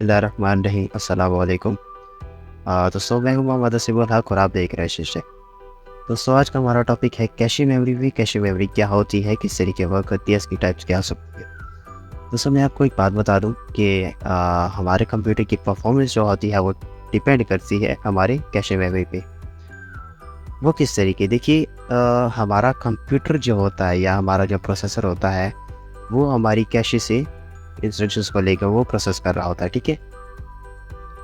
बिस्मिल्लाहिर्रहमानिर्रहीम अस्सलाम वालेकुम। दोस्तों मैं हूं मोहम्मद असीम उल हक और आप देख रहे हैं शीशे। दोस्तों आज का हमारा टॉपिक है कैशे मेमोरी। कैशे मेमोरी क्या होती है, किस तरीके वर्क करती है, इसकी टाइप्स क्या हो सकती है। दोस्तों मैं आपको एक बात बता दूं कि हमारे कंप्यूटर की परफॉर्मेंस जो होती है वो डिपेंड करती है हमारे कैशे मेमोरी पे। वो किस तरीके, देखिए हमारा कंप्यूटर जो होता है या हमारा जो प्रोसेसर होता है वो हमारी कैशे से इंस्ट्रक्शंस को लेकर वो प्रोसेस कर रहा होता है। ठीक है,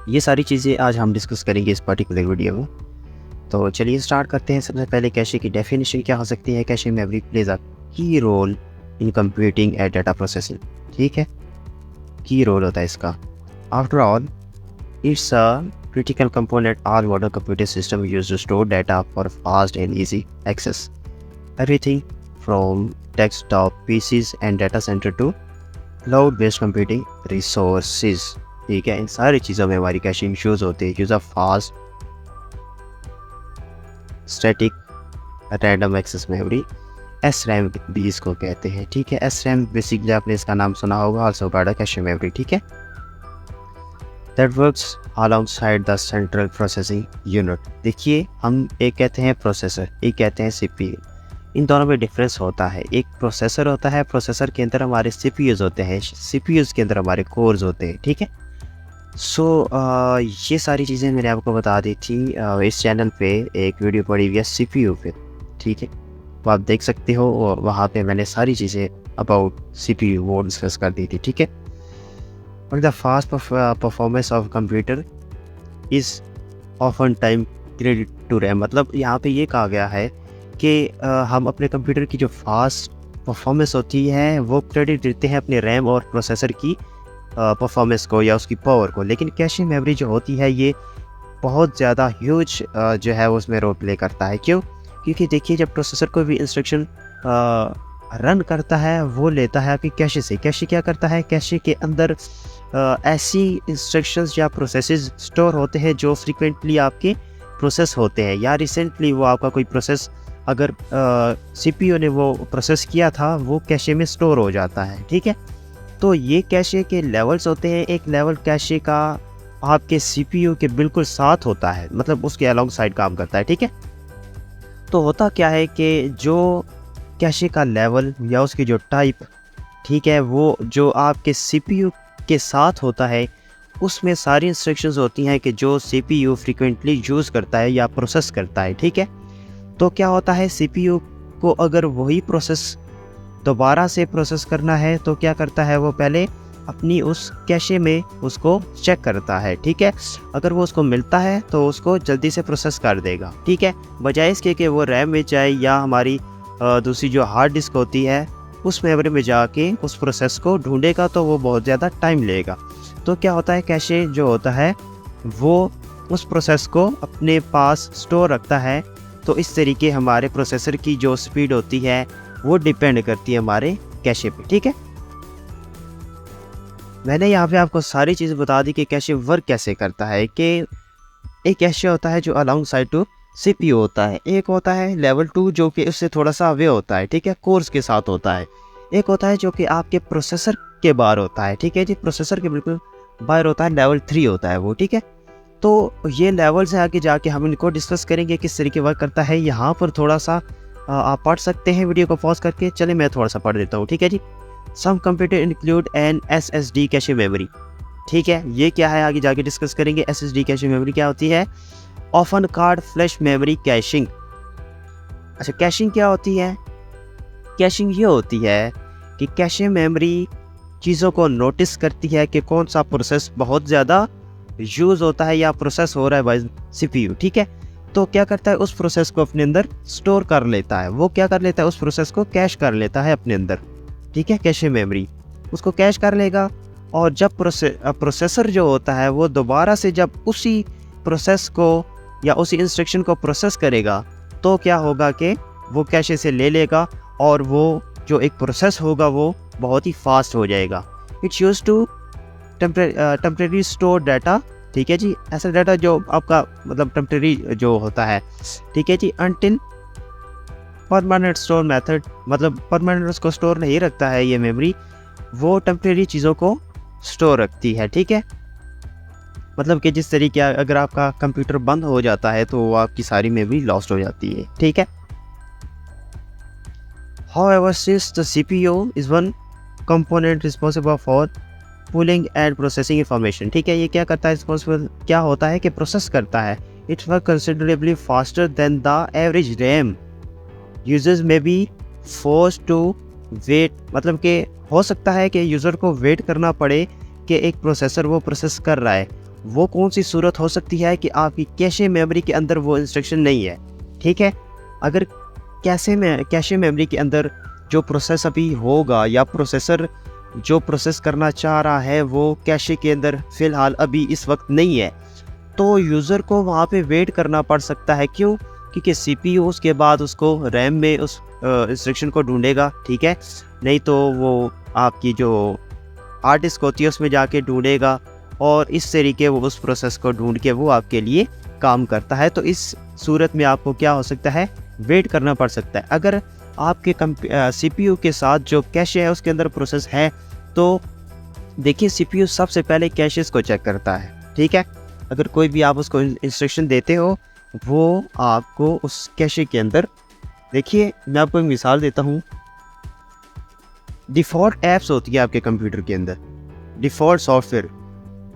ये सारी चीज़ें आज हम डिस्कस करेंगे इस पर्टिकुलर वीडियो में। तो चलिए स्टार्ट करते हैं। सबसे पहले कैशे की डेफिनेशन क्या हो सकती है। Cache memory plays a key role in computing and data processing. ठीक है, की रोल होता है इसका। After all it's a critical component all modern computer system use to store data for fast and easy access. Everything from desktop PCs and data centre to cloud based computing resources. ठीक है, इन सारी चीज़ों में हमारी caching issues होते हैं। Use of fast static random access memory, S RAM भी इसको कहते हैं। ठीक है, एस रैम बेसिकली आपने इसका नाम सुना होगा, also called a cache memory. ठीक है, that works alongside the central processing unit. देखिए हम एक कहते हैं प्रोसेसर, एक कहते हैं सीपीयू। इन दोनों में डिफरेंस होता है। एक प्रोसेसर होता है, प्रोसेसर के अंदर हमारे सीपीयूज होते हैं, सीपीयूज के अंदर हमारे कोर्स होते हैं। ठीक है, सो ये सारी चीज़ें मैंने आपको बता दी थी इस चैनल पे एक वीडियो पड़ी हुई है सीपीयू पे। ठीक है, तो आप देख सकते हो, और वहाँ पे मैंने सारी चीज़ें अबाउट सीपीयू वो डिस्कस कर दी थी। ठीक है, और the fast performance of computer is often time credit to RAM. मतलब यहाँ पे ये कहा गया है कि हम अपने कंप्यूटर की जो फास्ट परफॉर्मेंस होती है वो क्रेडिट देते हैं अपने रैम और प्रोसेसर की परफॉर्मेंस को या उसकी पावर को। लेकिन कैशे मेमोरी जो होती है ये बहुत ज़्यादा ह्यूज जो है उसमें रोल प्ले करता है। क्यों? क्योंकि देखिए जब प्रोसेसर कोई भी इंस्ट्रक्शन रन करता है वो लेता है आपकी कैशे से। कैशे क्या करता है, कैशे के अंदर ऐसी इंस्ट्रक्शंस या प्रोसेसेस स्टोर होते हैं जो फ्रीक्वेंटली आपके प्रोसेस होते हैं, या रिसेंटली वो आपका कोई प्रोसेस अगर सीपीयू ने वो प्रोसेस किया था वो कैशे में स्टोर हो जाता है। ठीक है, तो ये कैशे के लेवल्स होते हैं। एक लेवल कैशे का आपके सीपीयू के बिल्कुल साथ होता है, मतलब उसके अलोंग साइड काम करता है। ठीक है, तो होता क्या है कि जो कैशे का लेवल या उसकी जो टाइप, ठीक है, वो जो आपके सीपीयू के साथ होता है उसमें सारी इंस्ट्रक्शंस होती हैं कि जो सीपीयू फ्रीक्वेंटली यूज़ करता है या प्रोसेस करता है। ठीक है, तो क्या होता है, सीपीयू को अगर वही प्रोसेस दोबारा से प्रोसेस करना है तो क्या करता है, वो पहले अपनी उस कैशे में उसको चेक करता है। ठीक है, अगर वो उसको मिलता है तो उसको जल्दी से प्रोसेस कर देगा। ठीक है, बजाय इसके कि वो रैम में जाए या हमारी दूसरी जो हार्ड डिस्क होती है उस मेमोरी में जाके उस प्रोसेस को ढूंढेगा तो वो बहुत ज़्यादा टाइम लेगा। तो क्या होता है, कैशे जो होता है वो उस प्रोसेस को अपने पास स्टोर रखता है। तो इस तरीके हमारे प्रोसेसर की जो स्पीड होती है वो डिपेंड करती है हमारे कैशे पे। ठीक है, मैंने यहाँ पे आपको सारी चीज़ बता दी कि कैशे वर्क कैसे करता है। कि एक कैशे होता है जो अलोंग साइड टू सीपीयू होता है, एक होता है लेवल 2 जो कि उससे थोड़ा सा अवे होता है। ठीक है, कोर्स के साथ होता है। एक होता है जो कि आपके प्रोसेसर के बाहर होता है। ठीक है जी, प्रोसेसर के बिल्कुल बाहर होता है, लेवल 3 होता है वो। ठीक है, तो ये लेवल्स हैं, आगे जाके हम इनको डिस्कस करेंगे किस तरीके वर्क करता है। यहाँ पर थोड़ा सा आप पढ़ सकते हैं वीडियो को पॉज करके। चलिए मैं थोड़ा सा पढ़ देता हूँ। ठीक है जी, some computer include an SSD cache memory. ठीक है, ये क्या है आगे जाके डिस्कस करेंगे। एसएसडी कैशे मेमोरी क्या होती है, often card flash memory caching. अच्छा, कैशिंग क्या होती है, कैशिंग ये होती है कि कैशे मेमोरी चीज़ों को नोटिस करती है कि कौन सा प्रोसेस बहुत ज़्यादा यूज़ होता है या प्रोसेस हो रहा है बाय सीपीयू। ठीक है, तो क्या करता है, उस प्रोसेस को अपने अंदर स्टोर कर लेता है। वो क्या कर लेता है, उस प्रोसेस को कैश कर लेता है अपने अंदर। ठीक है, कैशे मेमोरी उसको कैश कर लेगा, और जब प्रोसेसर जो होता है वो दोबारा से जब उसी प्रोसेस को या उसी इंस्ट्रक्शन को प्रोसेस करेगा तो क्या होगा कि वो कैशे से ले लेगा और वो जो एक प्रोसेस होगा वो बहुत ही फास्ट हो जाएगा। It's use to temporary store data. ठीक है जी, ऐसा डाटा जो आपका मतलब टेम्परेरी जो होता है। ठीक है जी, अनटिल परमानेंट स्टोर मेथड, मतलब परमानेंट उसको स्टोर नहीं रखता है ये मेमोरी, वो टेम्परेरी चीज़ों को स्टोर रखती है। ठीक है, मतलब कि जिस तरीके अगर आपका कंप्यूटर बंद हो जाता है तो वो आपकी सारी मेमोरी लॉस्ट हो जाती है, ठीक है। However, since the CPU is one component responsible for pulling and processing information, ठीक है, ये क्या करता है, रिस्पॉन्सिबल क्या होता है कि प्रोसेस करता है। It works considerably faster than the average RAM. Users may be forced to wait, मतलब कि हो सकता है कि यूज़र को वेट करना पड़े कि एक प्रोसेसर वो प्रोसेस कर रहा है। वो कौन सी सूरत हो सकती है कि आपकी कैशे मेमोरी के अंदर वो इंस्ट्रक्शन नहीं है, ठीक है। अगर कैशे मेमोरी के अंदर जो प्रोसेस अभी होगा या प्रोसेसर जो प्रोसेस करना चाह रहा है वो कैशे के अंदर फ़िलहाल अभी इस वक्त नहीं है, तो यूज़र को वहाँ पे वेट करना पड़ सकता है। क्यों? क्योंकि CPU उसके बाद उसको रैम में उस इंस्ट्रक्शन को ढूंढेगा, ठीक है, नहीं तो वो आपकी जो हार्ड डिस्क होती है उसमें जाके ढूंढेगा और इस तरीके वो उस प्रोसेस को ढूंढ के वो आपके लिए काम करता है। तो इस सूरत में आपको क्या हो सकता है, वेट करना पड़ सकता है। अगर आपके CPU के साथ जो कैशे है उसके अंदर प्रोसेस है, तो देखिए CPU सबसे पहले कैशेस को चेक करता है, ठीक है। अगर कोई भी आप उसको इंस्ट्रक्शन देते हो वो आपको उस कैशे के अंदर, देखिए मैं आपको एक मिसाल देता हूँ। डिफ़ॉल्ट ऐप्स होती है आपके कंप्यूटर के अंदर, डिफ़ॉल्ट सॉफ्टवेयर,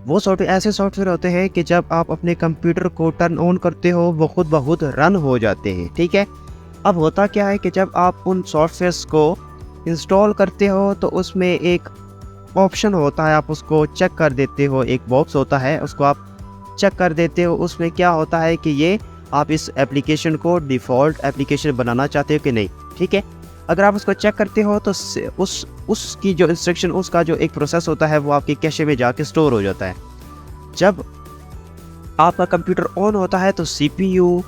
वो सॉफ्टवेयर ऐसे सॉफ्टवेयर होते हैं कि जब आप अपने कंप्यूटर को टर्न ऑन करते हो वो खुद ब खुद रन हो जाते हैं, ठीक है। अब होता क्या है कि जब आप उन सॉफ्टवेयर्स को इंस्टॉल करते हो तो उसमें एक ऑप्शन होता है, आप उसको चेक कर देते हो, एक बॉक्स होता है उसको आप चेक कर देते हो। उसमें क्या होता है कि ये आप इस एप्लीकेशन को डिफ़ॉल्ट एप्लीकेशन बनाना चाहते हो कि नहीं, ठीक है। अगर आप उसको चेक करते हो तो उसकी जो इंस्ट्रक्शन, उसका जो एक प्रोसेस होता है वो आपके कैशे में जाके स्टोर हो जाता है। जब आपका कंप्यूटर ऑन होता है तो CPU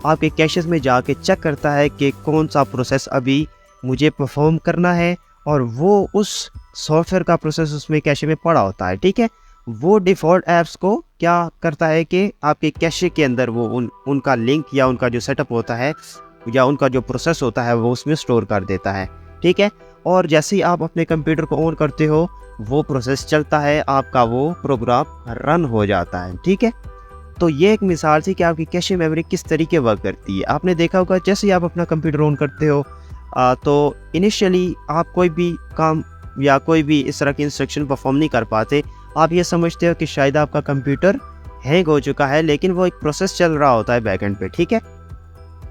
आपके कैशेस में जाके चेक करता है कि कौन सा प्रोसेस अभी मुझे परफॉर्म करना है और वो उस सॉफ्टवेयर का प्रोसेस उसमें कैशे में पड़ा होता है, ठीक है। वो डिफ़ॉल्ट ऐप्स को क्या करता है कि आपके कैशे के अंदर वो उनका लिंक या उनका जो सेटअप होता है या उनका जो प्रोसेस होता है वो उसमें स्टोर कर देता है, ठीक है। और जैसे ही आप अपने कंप्यूटर को ऑन करते हो वो प्रोसेस चलता है, आपका वो प्रोग्राम रन हो जाता है, ठीक है। तो ये एक मिसाल थी कि आपकी कैशे मेमोरी किस तरीके वर्क करती है। आपने देखा होगा जैसे ही आप अपना कंप्यूटर ऑन करते हो तो इनिशियली आप कोई भी काम या कोई भी इस तरह की इंस्ट्रक्शन परफॉर्म नहीं कर पाते। आप ये समझते हो कि शायद आपका कंप्यूटर हैंग हो चुका है, लेकिन वो एक प्रोसेस चल रहा होता है बैकएंड पे, ठीक है।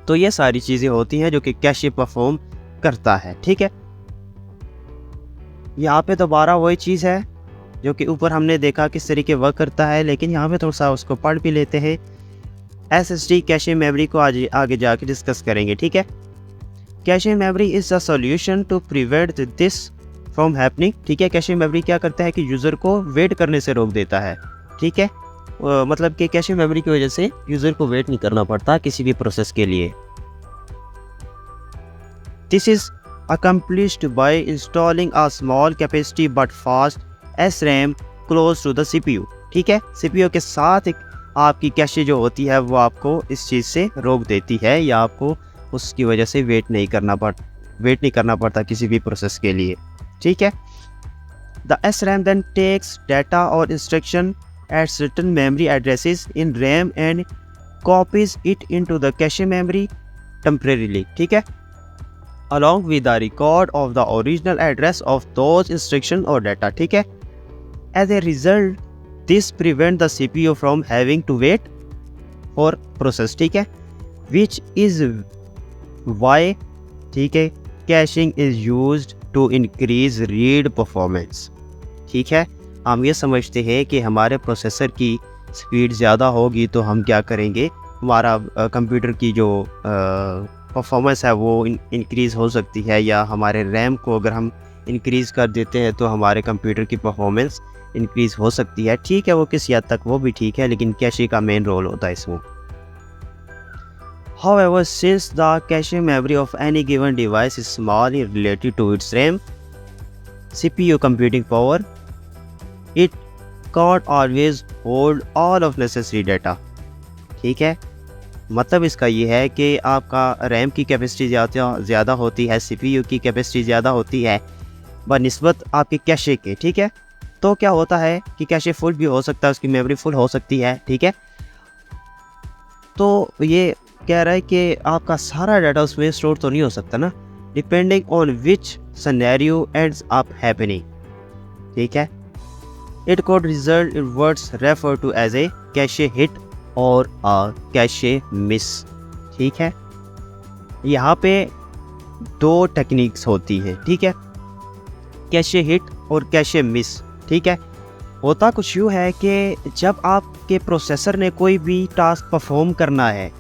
तो ये सारी चीज़ें होती हैं जो कि कैशे परफॉर्म करता है, ठीक है। यहाँ पे दोबारा वही चीज़ है जो कि ऊपर हमने देखा किस तरीके वर्क करता है, लेकिन यहाँ पे थोड़ा सा उसको पढ़ भी लेते हैं। SSD कैशे मेमोरी को आज आगे जाके डिस्कस करेंगे, ठीक है। Cache memory is the solution to prevent this from happening, ठीक है। कैशे मेमोरी क्या करता है कि यूज़र को वेट करने से रोक देता है, ठीक है। मतलब कि कैशे मेमोरी की वजह से यूज़र को वेट नहीं करना पड़ता किसी भी प्रोसेस के लिए। This is accomplished by installing a small capacity but fast SRAM close to the CPU, ठीक है। CPU के साथ एक आपकी कैशे जो होती है वो आपको इस चीज़ से रोक देती है या आपको उसकी वजह से वेट नहीं करना पड़ता किसी भी प्रोसेस के लिए, ठीक है। The SRAM then takes data or instruction at certain memory addresses in RAM and copies it into the cache memory temporarily, ठीक है, along with the record of the original address of those instruction or data, ठीक है। As a result, this prevent the CPU from having to wait for process, ठीक है, which is why, ठीक है, caching is used to increase read performance, ठीक है। हम ये समझते हैं कि हमारे प्रोसेसर की स्पीड ज़्यादा होगी तो हम क्या करेंगे, हमारा कंप्यूटर की जो परफॉर्मेंस है वो इंक्रीज़ हो सकती है, या हमारे रैम को अगर हम इंक्रीज़ कर देते हैं तो हमारे कंप्यूटर की परफॉर्मेंस इंक्रीज़ हो सकती है, ठीक है। वो किसी हद तक वो भी ठीक है, लेकिन कैशे का मेन रोल होता है इसमें। However, since the cache memory of any given device is small in related to its RAM, CPU computing power, it can't always hold all of necessary data, ठीक है। मतलब इसका ये है कि आपका रैम की कैपेसिटी ज़्यादा होती है, CPU की कैपेसिटी ज़्यादा होती है बनिस्बत आपके कैशे के, ठीक है। तो क्या होता है कि कैशे फुल भी हो सकता है, उसकी मेमोरी फुल हो सकती है, ठीक है। तो ये कह रहा है कि आपका सारा डाटा उसमें स्टोर तो नहीं हो सकता ना, depending on which scenario ends up happening, ठीक है। It code result in words refer to as a cache hit और कैशे मिस, ठीक है। यहाँ पे 2 टेक्निक्स होती हैं, ठीक है, कैशे हिट और कैशे मिस, ठीक है। होता कुछ यूँ है कि जब आपके प्रोसेसर ने कोई भी टास्क परफॉर्म करना है,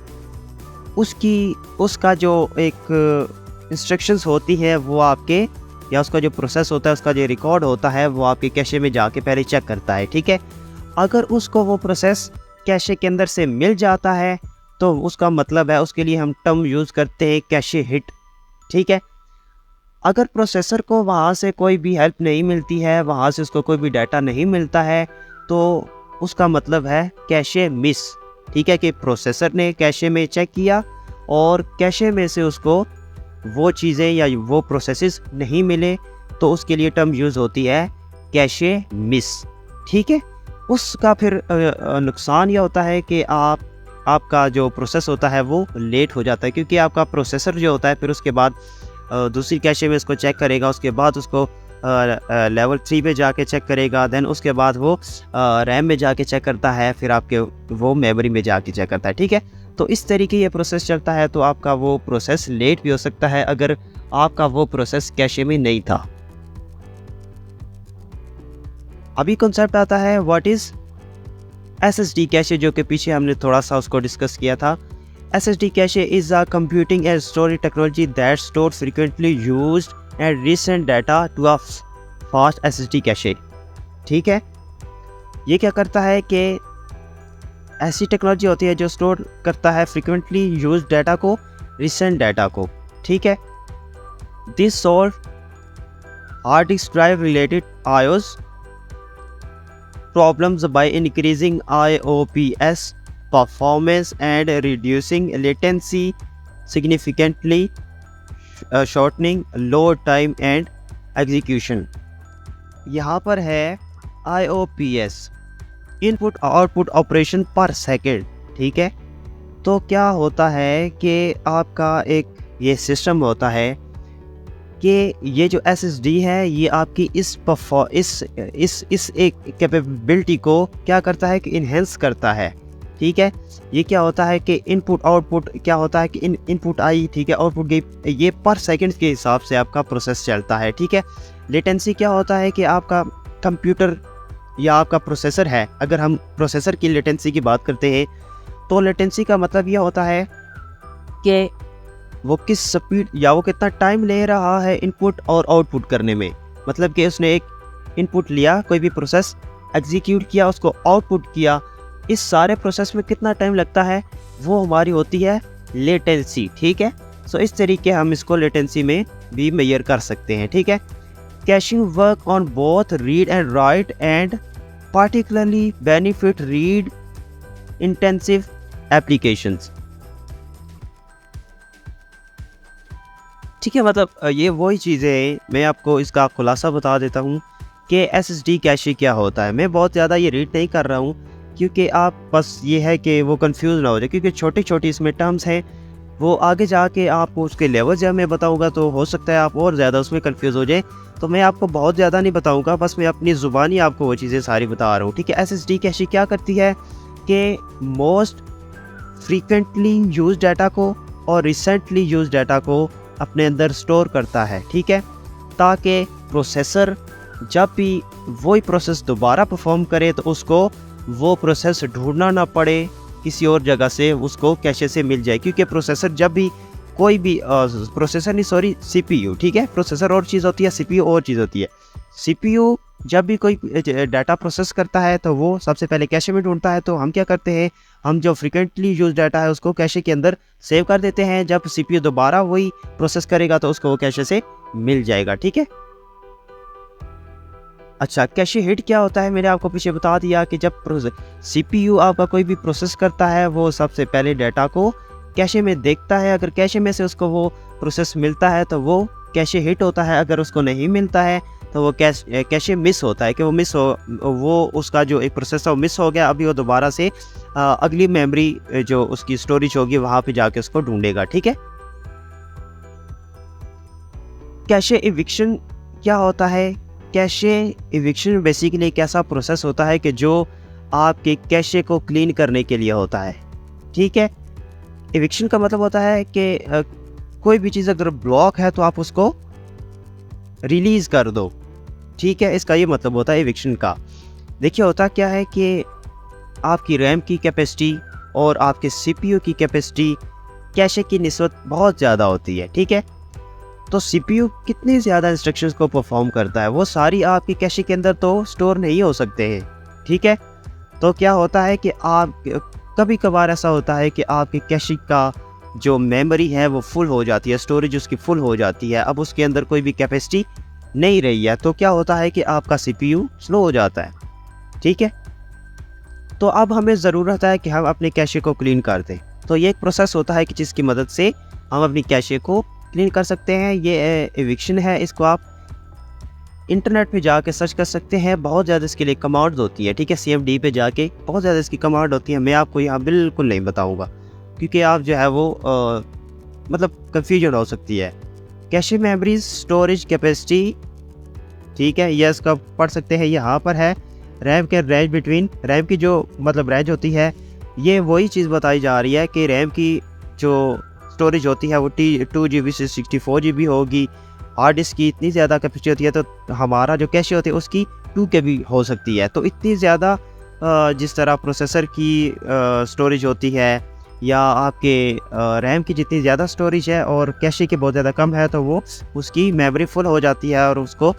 उसका जो एक इंस्ट्रक्शंस होती है वो आपके, या उसका जो प्रोसेस होता है, उसका जो रिकॉर्ड होता है वो आपके कैशे में जाके पहले चेक करता है, ठीक है। अगर उसको वो प्रोसेस कैशे के अंदर से मिल जाता है तो उसका मतलब है, उसके लिए हम टर्म यूज़ करते हैं कैशे हिट, ठीक है। अगर प्रोसेसर को वहाँ से कोई भी हेल्प नहीं मिलती है, वहाँ से उसको कोई भी डाटा नहीं मिलता है, तो उसका मतलब है कैशे मिस, ठीक है, कि प्रोसेसर ने कैशे में चेक किया और कैशे में से उसको वो चीज़ें या वो प्रोसेसेस नहीं मिले, तो उसके लिए टर्म यूज़ होती है कैशे मिस, ठीक है। उसका फिर नुकसान यह होता है कि आपका जो प्रोसेस होता है वो लेट हो जाता है, क्योंकि आपका प्रोसेसर जो होता है फिर उसके बाद दूसरी कैशे में इसको चेक करेगा, उसके बाद उसको लेवल 3 पे जाके चेक करेगा, देन उसके बाद वो रैम में जाके चेक करता है, फिर आपके वो मेमोरी में जाके चेक करता है, ठीक है। तो इस तरीके ये प्रोसेस चलता है, तो आपका वो प्रोसेस लेट भी हो सकता है अगर आपका वो प्रोसेस कैशे में नहीं था। अभी कॉन्सेप्ट आता है व्हाट इज़ SSD कैशे, जो कि पीछे हमने थोड़ा सा उसको डिस्कस किया था। SSD cache is a computing and storage technology that store frequently used and recent data to a fast SSD cache, ठीक है। ये क्या करता है कि ऐसी टेक्नोलॉजी होती है जो स्टोर करता है फ्रीक्वेंटली यूज्ड डाटा को, रिसेंट डाटा को, ठीक है। This solve hard disk drive related IOS problems by increasing IOPS performance and reducing latency significantly, shortening load time and execution। यहाँ पर है IOPS, इनपुट आउटपुट ऑपरेशन पर सेकेंड, ठीक है। तो क्या होता है कि आपका एक ये सिस्टम होता है कि ये जो SSD है ये आपकी इस एक कैपेबिलिटी को क्या करता है कि इन्हेंस करता है, ठीक है। ये क्या होता है कि इनपुट आउटपुट क्या होता है कि इनपुट आई, ठीक है, आउटपुट गई, ये पर सेकंड के हिसाब से आपका प्रोसेस चलता है, ठीक है। लेटेंसी क्या होता है कि आपका कंप्यूटर या आपका प्रोसेसर है, अगर हम प्रोसेसर की लेटेंसी की बात करते हैं तो लेटेंसी का मतलब यह होता है कि वो किस स्पीड या वो कितना टाइम ले रहा है इनपुट और आउटपुट करने में। मतलब कि उसने एक इनपुट लिया, कोई भी प्रोसेस एग्जीक्यूट किया, उसको आउटपुट किया, इस सारे प्रोसेस में कितना टाइम लगता है वो हमारी होती है लेटेंसी, ठीक है। सो इस तरीके हम इसको लेटेंसी में भी मेजर कर सकते हैं, ठीक है। Caching work on both read and right and particularly benefit read intensive applications, ठीक है। मतलब ये वही चीज़ें हैं, मैं आपको इसका खुलासा बता देता हूँ कि SSD कैशे क्या होता है। मैं बहुत ज़्यादा ये रीड नहीं कर रहा हूँ क्योंकि आप बस ये है कि वो कंफ्यूज ना हो जाए, क्योंकि छोटी छोटी इसमें टर्म्स हैं, वो आगे जाके आपको उसके लेवल जब मैं बताऊँगा तो हो सकता है आप और ज़्यादा उसमें कंफ्यूज हो जाए। तो मैं आपको बहुत ज़्यादा नहीं बताऊँगा, बस मैं अपनी ज़ुबानी आपको वो चीज़ें सारी बता रहा हूँ, ठीक है। SSD कैशे क्या करती है कि मोस्ट फ्रीक्वेंटली यूज डाटा को और रिसेंटली यूज डाटा को अपने अंदर स्टोर करता है, ठीक है, ताकि प्रोसेसर जब भी वही प्रोसेस दोबारा परफॉर्म करे तो उसको वो प्रोसेस ढूंढना ना पड़े किसी और जगह से, उसको कैशे से मिल जाए। क्योंकि प्रोसेसर जब भी कोई भी CPU, ठीक है, प्रोसेसर और चीज़ होती है, CPU और चीज़ होती है। CPU जब भी कोई डाटा प्रोसेस करता है तो वो सबसे पहले कैशे में ढूंढता है। तो हम क्या करते हैं, हम जो फ्रिक्वेंटली यूज डाटा है उसको कैशे के अंदर सेव कर देते हैं। जब CPU दोबारा वही प्रोसेस करेगा तो उसको वो कैशे से मिल जाएगा, ठीक है। अच्छा, कैशे हिट क्या होता है, मैंने आपको पीछे बता दिया कि जब CPU आपका कोई भी प्रोसेस करता है वो सबसे पहले डाटा को कैशे में देखता है। अगर कैशे में से उसको वो प्रोसेस मिलता है तो वो कैशे हिट होता है, अगर उसको नहीं मिलता है तो वो कैशे मिस होता है कि वो उसका जो एक प्रोसेस था वो मिस हो गया। अभी वो दोबारा से अगली मेमोरी जो उसकी स्टोरेज होगी वहाँ पे जाके उसको ढूंढेगा, ठीक है। कैशे इविक्शन क्या होता है? कैशे इविक्शन बेसिकली एक ऐसा प्रोसेस होता है कि जो आपके कैशे को क्लीन करने के लिए होता है, ठीक है। इविक्शन का मतलब होता है कि कोई भी चीज़ अगर ब्लॉक है तो आप उसको रिलीज़ कर दो, ठीक है। इसका ये मतलब होता है इविक्शन का। देखिए होता क्या है कि आपकी रैम की कैपेसिटी और आपके सीपीयू की कैपेसिटी कैशे की निस्बत बहुत ज़्यादा होती है, ठीक है। तो सीपीयू कितनी ज़्यादा इंस्ट्रक्शंस को परफॉर्म करता है वो सारी आपकी कैशे के अंदर तो स्टोर नहीं हो सकते हैं, ठीक है। तो क्या होता है कि आप कभी कभार ऐसा होता है कि आपकी कैशे का जो मेमोरी है वो फुल हो जाती है, स्टोरेज उसकी फुल हो जाती है, अब उसके अंदर कोई भी कैपेसिटी नहीं रही है, तो क्या होता है कि आपका सीपीयू स्लो हो जाता है, ठीक है। तो अब हमें ज़रूरत है कि हम अपने कैशे को क्लीन कर दें। तो ये एक प्रोसेस होता है कि जिसकी मदद से हम अपनी कैशे को क्लीन कर सकते हैं। ये इविक्शन है, इसको आप इंटरनेट पे जाके सर्च कर सकते हैं। बहुत ज़्यादा इसके लिए कमांड्स होती है, ठीक है। CMD पे जाके बहुत ज़्यादा इसकी कमांड होती है। मैं आपको यहाँ बिल्कुल नहीं बताऊँगा क्योंकि आप जो है वो मतलब कन्फ्यूजन हो सकती है। कैशे मेमोरी स्टोरेज कैपेसिटी, ठीक है, ये इसका पढ़ सकते हैं, यहाँ पर है। रैम के रेंज बिटवीन, रैम की जो मतलब रेंज होती है, ये वही चीज़ बताई जा रही है कि रैम की जो स्टोरेज होती है वो 2 GB से 64 GB होगी। हार्ड डिस्क की इतनी ज़्यादा कैपेसिटी होती है तो हमारा जो कैशे होती है उसकी 2 KB हो सकती है। तो इतनी ज़्यादा जिस तरह प्रोसेसर की स्टोरेज होती है या आपके रैम की जितनी ज़्यादा स्टोरेज है और कैशे की बहुत ज़्यादा कम है तो वो उसकी मेमोरी फुल हो जाती है और उसको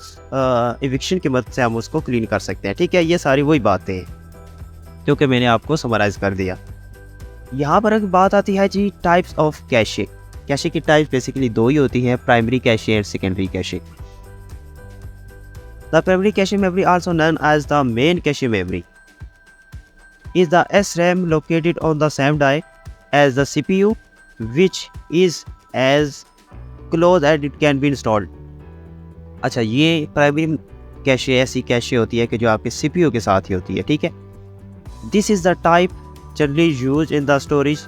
इविक्शन की मदद से हम उसको क्लीन कर सकते हैं, ठीक है। ये सारी वही बातें हैं क्योंकि मैंने आपको समराइज़ कर दिया। यहाँ पर एक बात आती है जी टाइप्स ऑफ कैशे। कैशे की टाइप बेसिकली दो ही होती हैं, primary cache and secondary cache. The primary cache memory also known as the main cache memory is the SRAM located on the same die as the CPU which is as close as it can be installed। अच्छा, ये primary cache ऐसी cache होती है कि जो आपके CPU के साथ ही होती है, ठीक है। This is the type generally used in the storage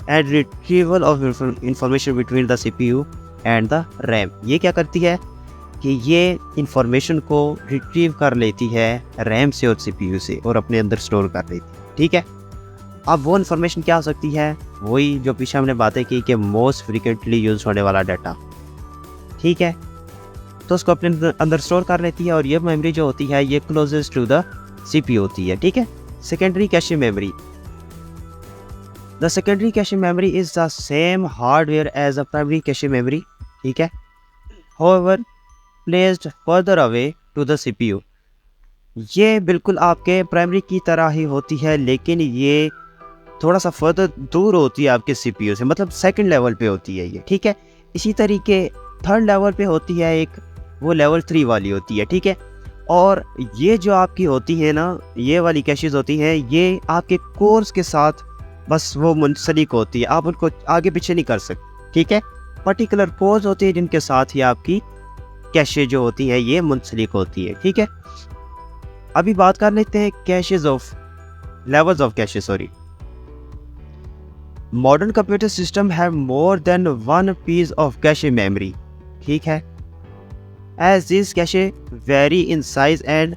and retrieval of information between the CPU and the RAM। ये क्या करती है कि ये इंफॉर्मेशन को रिट्रीव कर लेती है रैम से और CPU से और अपने अंदर स्टोर कर लेती है, ठीक है। अब वो इन्फॉर्मेशन क्या हो सकती है? वही जो पीछे हमने बातें की कि मोस्ट फ्रिक्वेंटली यूज होने वाला डाटा, ठीक है, तो उसको अपने अंदर स्टोर कर लेती है और ये मेमोरी जो होती है ये क्लोजेस्ट टू द CPU होती है, ठीक है। Secondary cache memory, the secondary cache memory is the same hardware as the primary cache memory, ठीक है, however placed further away to the CPU। ये बिल्कुल आपके प्राइमरी की तरह ही होती है लेकिन ये थोड़ा सा फर्दर दूर होती है आपके CPU से, मतलब सेकंड लेवल पे होती है ये, ठीक है। इसी तरीके थर्ड लेवल पे होती है एक, वो लेवल 3 वाली होती है, ठीक है। और ये जो आपकी होती है ना, ये वाली कैशेस होती हैं, ये आपके कोर्स के साथ बस वो मुंसलिक होती है, आप उनको आगे पीछे नहीं कर सकते, ठीक है। पर्टिकुलर कोर्स होती है जिनके साथ ही आपकी कैशे जो होती है ये मुंसलिक होती है, ठीक है। अभी बात कर लेते हैं caches of levels of cache, sorry. Modern computer system have more than one piece of cache memory, ठीक है, as this cache vary in size and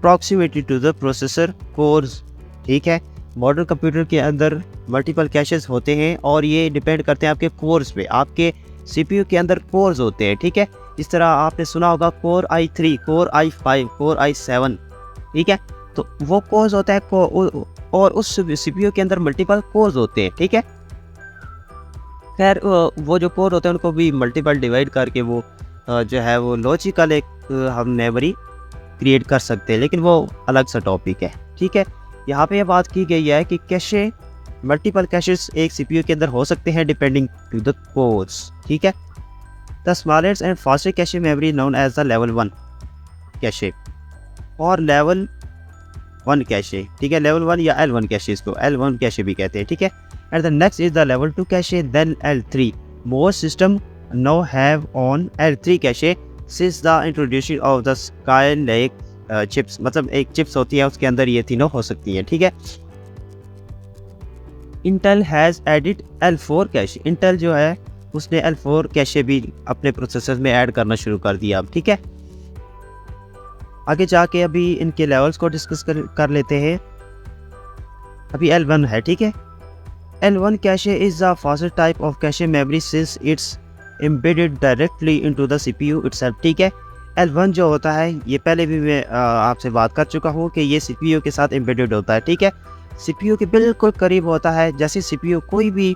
proximity to the processor cores, ठीक है। मॉडर्न कंप्यूटर के अंदर multiple caches होते हैं और ये डिपेंड करते हैं आपके कोर्स पे। आपके CPU के अंदर कोर्स होते हैं, ठीक है। इस तरह आपने सुना होगा core i3, core i5, core i7, ठीक है। तो वो कोर्स होता है और उस CPU के अंदर मल्टीपल कोर्स होते हैं, ठीक है। खैर वो जो कोर होते हैं उनको भी मल्टीपल डिवाइड करके वो जो है वो लॉजिकल एक हम मेमोरी क्रिएट कर सकते हैं, लेकिन वो अलग सा टॉपिक है, ठीक है। यहाँ पे ये बात की गई है कि कैशे मल्टीपल कैशेस एक CPU के अंदर हो सकते हैं डिपेंडिंग टू द कोर्स, ठीक है। The smallest and faster cache memory known as the level 1 cache और लेवल 1 कैशे, ठीक है। लेवल 1 या L1 कैशे, इसको L1 कैशे भी कहते हैं, ठीक है। And the next is the level 2 cache, then L3। Most system now have on L3 cache since the introduction of the Skylake chips, मतलब एक चिप्स होती है उसके अंदर ये तीनों हो सकती हैं, ठीक है। Intel has added L4 cache, Intel जो है उसने L4 कैशे भी अपने प्रोसेसर में ऐड करना शुरू कर दिया अब, ठीक है। आगे जाके अभी इनके लेवल्स को डिस्कस कर लेते हैं। अभी L1 है, ठीक है। L1 cache is the faster type of cache memory since it's embedded directly into the CPU itself, ठीक है। L1 जो होता है ये पहले भी मैं आपसे बात कर चुका हूँ कि ये CPU के साथ एम्बेडेड होता है, ठीक है। CPU के बिल्कुल करीब होता है। जैसे CPU कोई भी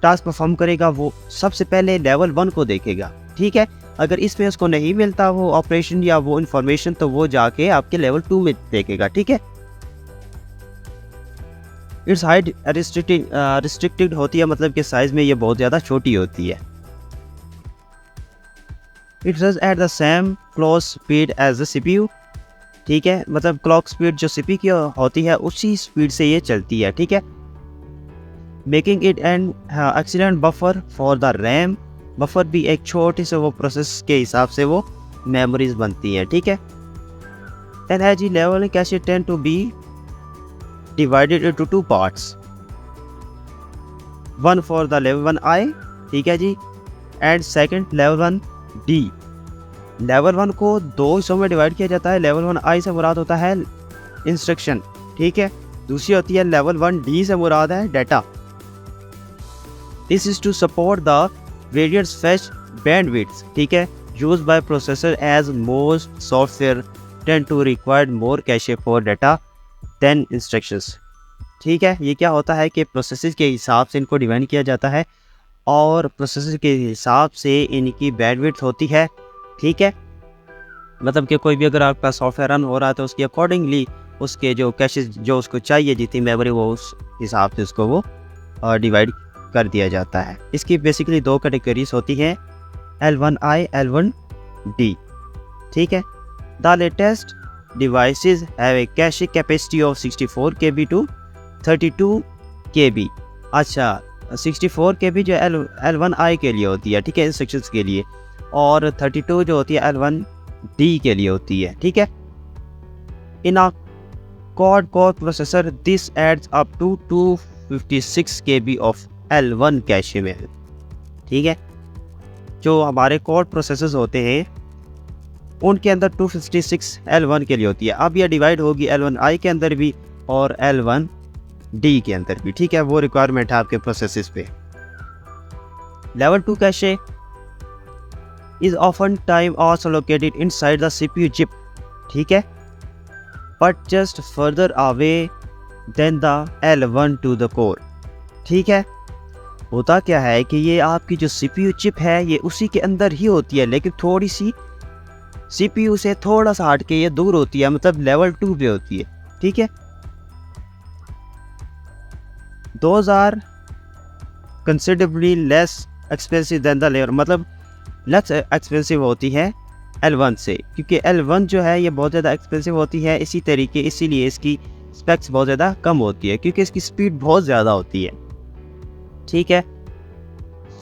टास्क परफॉर्म करेगा वो सबसे पहले लेवल 1 को देखेगा, ठीक है। अगर इसमें उसको नहीं मिलता वो ऑपरेशन या वो इन्फॉर्मेशन तो वो जाके आपके लेवल 2 में देखेगा, ठीक है। इट्स हाइट रिस्ट्रिक्टेड होती है, मतलब कि साइज में ये बहुत ज़्यादा छोटी होती है। It runs at the same clock speed as the CPU, ठीक है। मतलब क्लॉक स्पीड जो CPU की होती है उसी स्पीड से ये चलती है, ठीक है। Making it an excellent buffer for the RAM, buffer भी एक छोटे से वो प्रोसेस के हिसाब से वो मेमोरीज बनती हैं, ठीक है। NIG level cache tend to be divided into 2 parts, one for the level 1I, ठीक है जी, and second level 1D। Level 1 को 2 हिस्सों में डिवाइड किया जाता है। लेवल 1I से मुराद होता है इंस्ट्रक्शन, ठीक है। दूसरी होती है लेवल 1D से मुराद है डाटा। This is to support the various fetch bandwidth, ठीक है, used by processor as most software tend to required more cache for data than instructions, ठीक है। ये क्या होता है कि प्रोसेसर के हिसाब से इनको डिवाइड किया जाता है और प्रोसेसर के हिसाब से इनकी बैंडविड्थ होती है, ठीक है। मतलब कि कोई भी अगर आपका सॉफ्टवेयर रन हो रहा है तो उसके अकॉर्डिंगली उसके जो कैशेस जो उसको चाहिए जितनी मेमोरी वो उस हिसाब से उसको वो डिवाइड कर दिया जाता है। इसकी बेसिकली 2 कैटेगरीज होती हैं, L1I, L1D, ठीक है। The latest devices have a cache capacity of 64 KB to 32 KB। अच्छा, 64 KB जो L1I के लिए होती है, ठीक है, इंस्ट्रक्शंस के लिए, और 32 जो होती है L1D के लिए होती है, ठीक है। इन अ quad core processor this adds up to 256 KB of L1 cache में, ठीक है। जो हमारे कोड प्रोसेसर्स होते हैं उनके अंदर 256 L1 के लिए होती है। अब यह डिवाइड होगी L1I के अंदर भी और L1D के अंदर भी, ठीक है। वो रिक्वायरमेंट है आपके प्रोसेसर्स पे। Level 2 cache is often time also located inside the CPU chip, ठीक है, but just further away than the L1 to the core, ठीक है। होता क्या है कि ये आपकी जो CPU चिप है ये उसी के अंदर ही होती है, लेकिन थोड़ी सी CPU से थोड़ा सा हट के ये दूर होती है, मतलब लेवल 2 पे होती है, ठीक है। Those are considerably less expensive than the layer, मतलब लेस एक्सपेंसिव होती है L1 से, क्योंकि L1 जो है ये बहुत ज़्यादा एक्सपेंसिव होती है इसी तरीके, इसीलिए इसकी स्पेक्स बहुत ज़्यादा कम होती है क्योंकि इसकी स्पीड बहुत ज़्यादा होती है, ठीक है।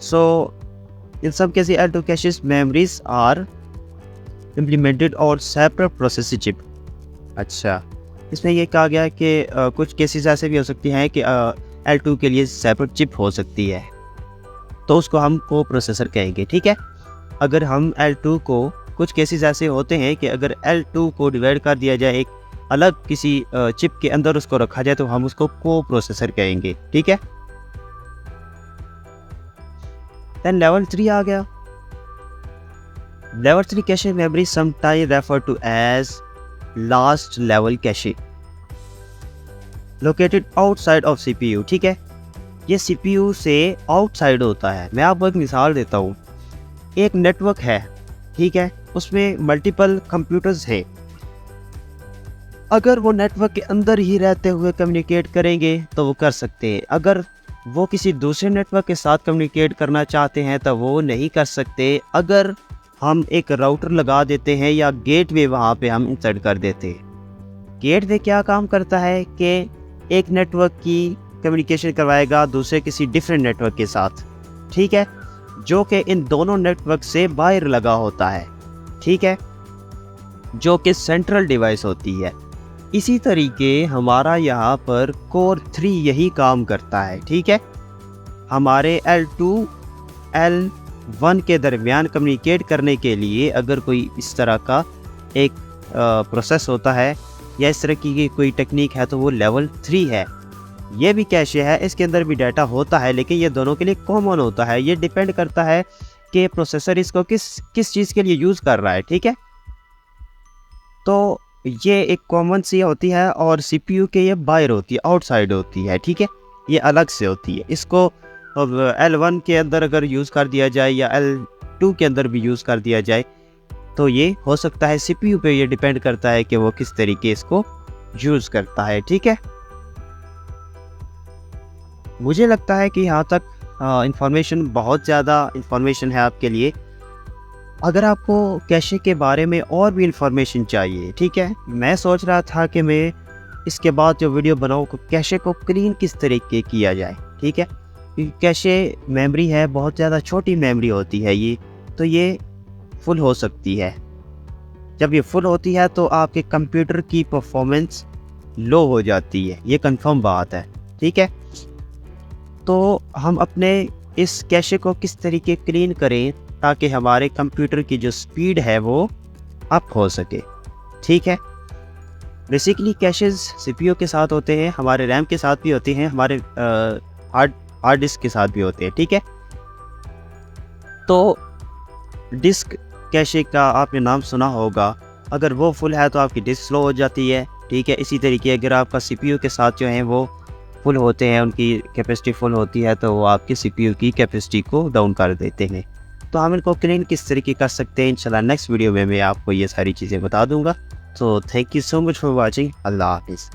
सो इन सब cases L2 caches memories are implemented और सेपरेट प्रोसेसर चिप। अच्छा, इसमें ये कहा गया कि कुछ केसेस ऐसे भी हो सकती हैं कि L2 के लिए सेपरेट चिप हो सकती है, तो उसको हम को प्रोसेसर कहेंगे, ठीक है। अगर हम L2 को, कुछ केसेस ऐसे होते हैं कि अगर L2 को डिवाइड कर दिया जाए एक अलग किसी चिप के अंदर उसको रखा जाए तो हम उसको को प्रोसेसर कहेंगे, ठीक है। देन लेवल 3 आ गया। Level 3 cache memory sometime refer to as last level cache located outside of CPU, ठीक है। ये CPU से आउटसाइड होता है। मैं आपको एक मिसाल देता हूँ। एक नेटवर्क है, ठीक है, उसमें मल्टीपल कंप्यूटर्स हैं। अगर वो नेटवर्क के अंदर ही रहते हुए कम्युनिकेट करेंगे तो वो कर सकते हैं। अगर वो किसी दूसरे नेटवर्क के साथ कम्युनिकेट करना चाहते हैं तो वो नहीं कर सकते। अगर हम एक राउटर लगा देते हैं या गेटवे वहाँ पे हम इंसर्ट कर देते हैं। गेटवे क्या काम करता है कि एक नेटवर्क की कम्युनिकेशन करवाएगा दूसरे किसी डिफरेंट नेटवर्क के साथ, ठीक है, जो कि इन दोनों नेटवर्क से बाहर लगा होता है। ठीक है, जो कि सेंट्रल डिवाइस होती है। इसी तरीके हमारा यहाँ पर कोर 3 यही काम करता है। ठीक है, हमारे L2 L1 के दरमियान कम्युनिकेट करने के लिए अगर कोई इस तरह का एक प्रोसेस होता है या इस तरह की कोई टेक्निक है तो वो लेवल 3 है। ये भी कैशे है, इसके अंदर भी डाटा होता है, लेकिन ये दोनों के लिए कॉमन होता है। ये डिपेंड करता है कि प्रोसेसर इसको किस चीज़ के लिए यूज़ कर रहा है। ठीक है, तो ये एक कॉमन सी होती है और CPU के ये बाहर होती है, आउटसाइड होती है। ठीक है, ये अलग से होती है। इसको L1 के अंदर अगर यूज़ कर दिया जाए या L2 के अंदर भी यूज़ कर दिया जाए तो ये हो सकता है। CPU पे ये डिपेंड करता है कि वो किस तरीके इसको यूज़ करता है। ठीक है, मुझे लगता है कि यहाँ तक इंफॉर्मेशन बहुत ज़्यादा इंफॉर्मेशन है आपके लिए। अगर आपको कैशे के बारे में और भी इंफॉर्मेशन चाहिए, ठीक है, मैं सोच रहा था कि मैं इसके बाद जो वीडियो बनाऊँ कैशे को क्लीन किस तरीके किया जाए। ठीक है, क्योंकि कैशे मेमोरी है, बहुत ज़्यादा छोटी मेमोरी होती है ये, तो ये फुल हो सकती है। जब ये फुल होती है तो आपके कंप्यूटर की परफॉर्मेंस लो हो जाती है, ये कंफर्म बात है। ठीक है, तो हम अपने इस कैशे को किस तरीके क्लीन करें ताकि हमारे कंप्यूटर की जो स्पीड है वो अप हो सके। ठीक है, बेसिकली कैशेस CPU के साथ होते हैं, हमारे रैम के साथ भी होते हैं, हमारे हार्ड डिस्क के साथ भी होते हैं। ठीक है, तो डिस्क कैशे का आपने नाम सुना होगा, अगर वो फुल है तो आपकी डिस्क स्लो हो जाती है। ठीक है, इसी तरीके अगर आपका CPU के साथ जो है वो फुल होते हैं, उनकी कैपेसिटी फुल होती है, तो वो आपकी CPU की कैपेसिटी को डाउन कर देते हैं। तो हम इनको क्लीन किस तरीके कर सकते हैं, इंशाल्लाह नेक्स्ट वीडियो में मैं आपको ये सारी चीज़ें बता दूंगा। तो thank you so much for watching. अल्लाह हाफिज़।